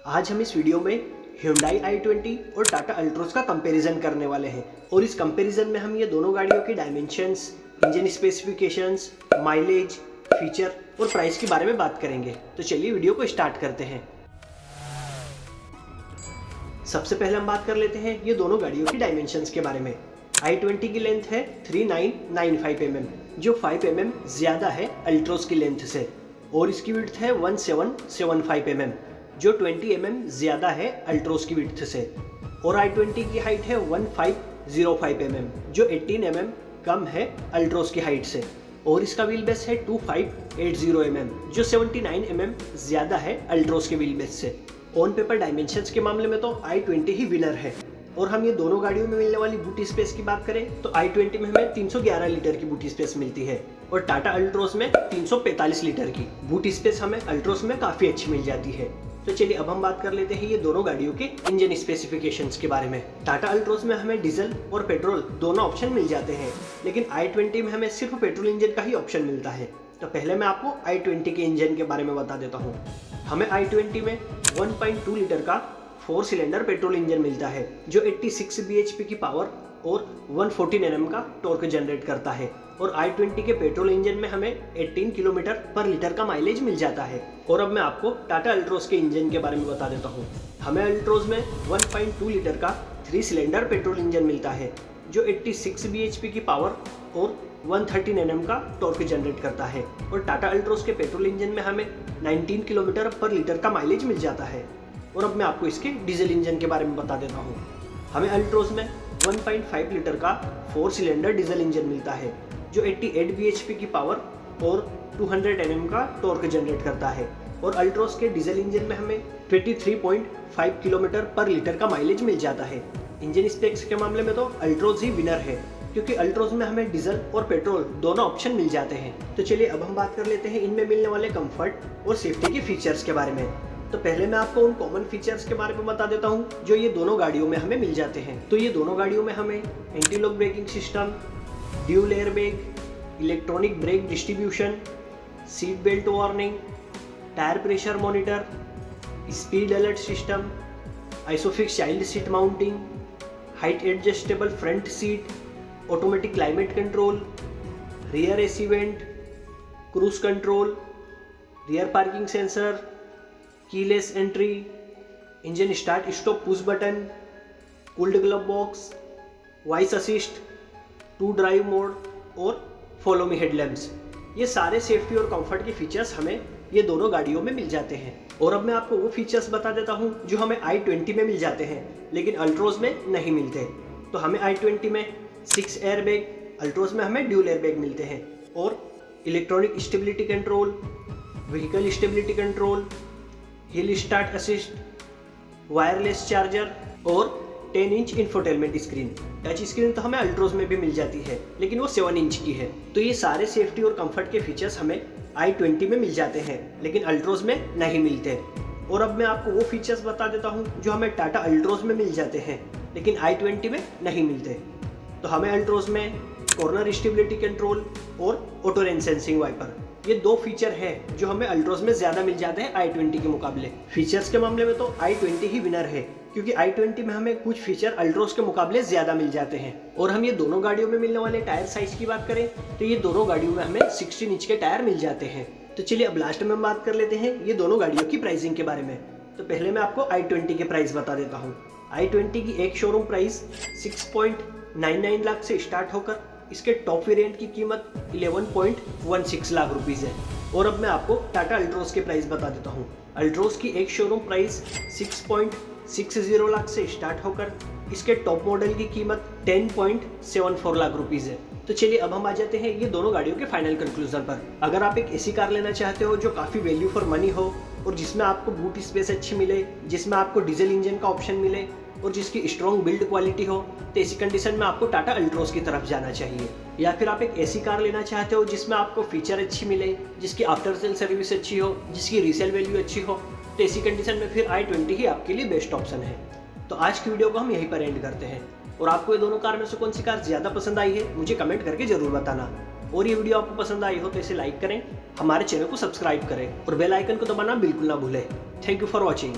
आज हम इस वीडियो में Hyundai i20 और टाटा अल्ट्रोज का कंपैरिजन करने वाले हैं और इस कंपैरिजन में हम ये दोनों गाड़ियों की dimensions, engine specifications, mileage, feature और प्राइस के बारे में बात करेंगे। तो चलिए वीडियो को स्टार्ट करते हैं। सबसे पहले हम बात कर लेते हैं ये दोनों गाड़ियों की डायमेंशंस के बारे में। i20 की लेंथ है 3995 mm, जो 5 mm ज़्यादा है अल्ट्रोज की लेंथ से, और इसकी विड्थ है 1775 mm, जो 20 mm ज़्यादा है अल्ट्रोज की विड्थ से, और i20 की हाइट है 1505 mm, जो 18 mm कम है अल्ट्रोज की हाइट से, और इसका व्हील बेस है 2580 mm, जो 79 mm ज़्यादा है अल्ट्रोज के व्हील बेस से। ऑन पेपर डायमेंशंस के मामले में तो i20 ही विनर है। और हम ये दोनों गाड़ियों में मिलने वाली बूटी स्पेस की बात करें तो i20 में हमें 311 लीटर की बूटी स्पेस मिलती है और टाटा अल्ट्रोज में 345 लीटर की बूटी स्पेस हमें अल्ट्रोज में काफ़ी अच्छी मिल जाती है। तो चलिए अब हम बात कर लेते हैं ये दोनों गाड़ियों के इंजन स्पेसिफिकेशंस के बारे में। टाटा अल्ट्रोज में हमें डीजल और पेट्रोल दोनों ऑप्शन मिल जाते हैं, लेकिन i20 में हमें सिर्फ पेट्रोल इंजन का ही ऑप्शन मिलता है। तो पहले मैं आपको i20 के इंजन के बारे में बता देता हूँ। हमें i20 में 1.2 लीटर का 4 सिलेंडर पेट्रोल इंजन मिलता है, जो 86 bhp की पावर और 114 Nm का टॉर्क जनरेट करता है, और i20 के पेट्रोल इंजन में हमें 18 किलोमीटर पर लीटर का माइलेज मिल जाता है। और अब मैं आपको टाटा अल्ट्रोज के इंजन के बारे में बता देता हूँ। हमें अल्ट्रोज में 1.2 लीटर का 3 सिलेंडर पेट्रोल इंजन मिलता है, जो 86 bhp की पावर और 113 Nm का टॉर्क जनरेट करता है, और टाटा अल्ट्रोज के पेट्रोल इंजन में हमें 19 किलोमीटर पर लीटर का माइलेज मिल जाता है। और अब मैं आपको इसके डीजल इंजन के बारे में बता देता हूँ। हमें अल्ट्रोज में 1.5 लीटर का 4 सिलेंडर डीजल इंजन मिलता है, जो 88 bhp की पावर और 200 Nm का टॉर्क जनरेट करता है, और अल्ट्रोज के डीजल इंजन में हमें 23.5 किलोमीटर पर लीटर का माइलेज मिल जाता है। इंजन स्पेक्स के मामले में तो अल्ट्रोज ही विनर है, क्योंकि अल्ट्रोज में हमें डीजल और पेट्रोल दोनों ऑप्शन मिल जाते हैं। तो चलिए अब हम बात कर लेते हैं इनमें मिलने वाले कंफर्ट और सेफ्टी के फीचर्स के बारे में। तो पहले मैं आपको उन कॉमन फीचर्स के बारे में बता देता हूं जो ये दोनों गाड़ियों में हमें मिल जाते हैं। तो ये दोनों गाड़ियों में हमें anti lock braking system, dual air bag, electronic brake distribution, seat belt warning, tyre pressure monitor, speed alert system, isofix child seat mounting, height adjustable front seat, automatic climate control, rear AC vent, cruise control, rear parking sensor, keyless entry, engine start stop push button, cooled glove box, voice assist, 2 drive mode और follow me headlamps. ये सारे safety और comfort के features हमें ये दोनों गाड़ियों में मिल जाते हैं। और अब मैं आपको वो फीचर्स बता देता हूँ जो हमें i20 में मिल जाते हैं लेकिन अल्ट्रोज में नहीं मिलते। तो हमें i20 में 6 एयर बैग, अल्ट्रोज में हमें ड्यूल एयर बैग मिलते हैं, और electronic stability control, vehicle stability control, hill start assist, wireless charger और 10 inch infotainment screen. Touch screen तो हमें अल्ट्रोज में भी मिल जाती है, लेकिन वो 7 इंच की है। तो ये सारे सेफ्टी और कंफर्ट के फीचर्स हमें i20 में मिल जाते हैं लेकिन अल्ट्रोज में नहीं मिलते। और अब मैं आपको वो फीचर्स बता देता हूँ जो हमें टाटा अल्ट्रोज में मिल जाते हैं लेकिन i20 में नहीं मिलते। तो हमें अल्ट्रोज में कॉर्नर स्टेबिलिटी कंट्रोल और ऑटो रेन सेंसिंग वाइपर, ये 2 फीचर है जो हमें अल्ट्रोज में ज़्यादा मिल जाते हैं i20 के मुकाबले। फीचर्स के मामले में तो i20 ही विनर है, क्योंकि i20 में हमें कुछ फीचर अल्ट्रोज के मुकाबले ज़्यादा मिल जाते हैं। और हम ये दोनों गाड़ियों में मिलने वाले टायर साइज की बात करें तो ये दोनों गाड़ियों में हमें 16 इंच के टायर मिल जाते हैं। तो चलिए अब लास्ट में हम बात कर लेते हैं ये दोनों गाड़ियों की प्राइसिंग के बारे में। तो पहले मैं आपको i20 के प्राइस बता देता हूँ। i20 की एक शोरूम प्राइस 6.99 लाख से स्टार्ट होकर इसके टॉप वेरिएंट की कीमत 11.16 लाख रुपीज़ है। और अब मैं आपको टाटा अल्ट्रोज के प्राइस बता देता हूँ। अल्ट्रोज की एक शोरूम प्राइस 6.60 लाख से स्टार्ट होकर इसके टॉप मॉडल की कीमत 10.74 लाख रुपीज़ है। तो चलिए अब हम आ जाते हैं ये दोनों गाड़ियों के फाइनल कंक्लूजन पर। अगर आप एक ऐसी कार लेना चाहते हो जो काफ़ी वैल्यू फॉर मनी हो और जिसमें आपको बूट स्पेस अच्छी मिले, जिसमें आपको डीजल इंजन का ऑप्शन मिले और जिसकी स्ट्रॉन्ग बिल्ड क्वालिटी हो, तो ऐसी कंडीशन में आपको टाटा अल्ट्रोज की तरफ जाना चाहिए। या फिर आप एक ऐसी कार लेना चाहते हो जिसमें आपको फीचर अच्छी मिले, जिसकी आफ्टर सेल सर्विस अच्छी हो, जिसकी रीसेल वैल्यू अच्छी हो, तो ऐसी कंडीशन में फिर i20 ही आपके लिए बेस्ट ऑप्शन है। तो आज की वीडियो को हम यहीं पर एंड करते हैं, और आपको ये दोनों कार में से कौन सी कार ज़्यादा पसंद आई है मुझे कमेंट करके ज़रूर बताना। और ये वीडियो आपको पसंद आई हो तो इसे लाइक करें, हमारे चैनल को सब्सक्राइब करें और बेल आइकन को दबाना बिल्कुल ना भूलें। Thank you for watching.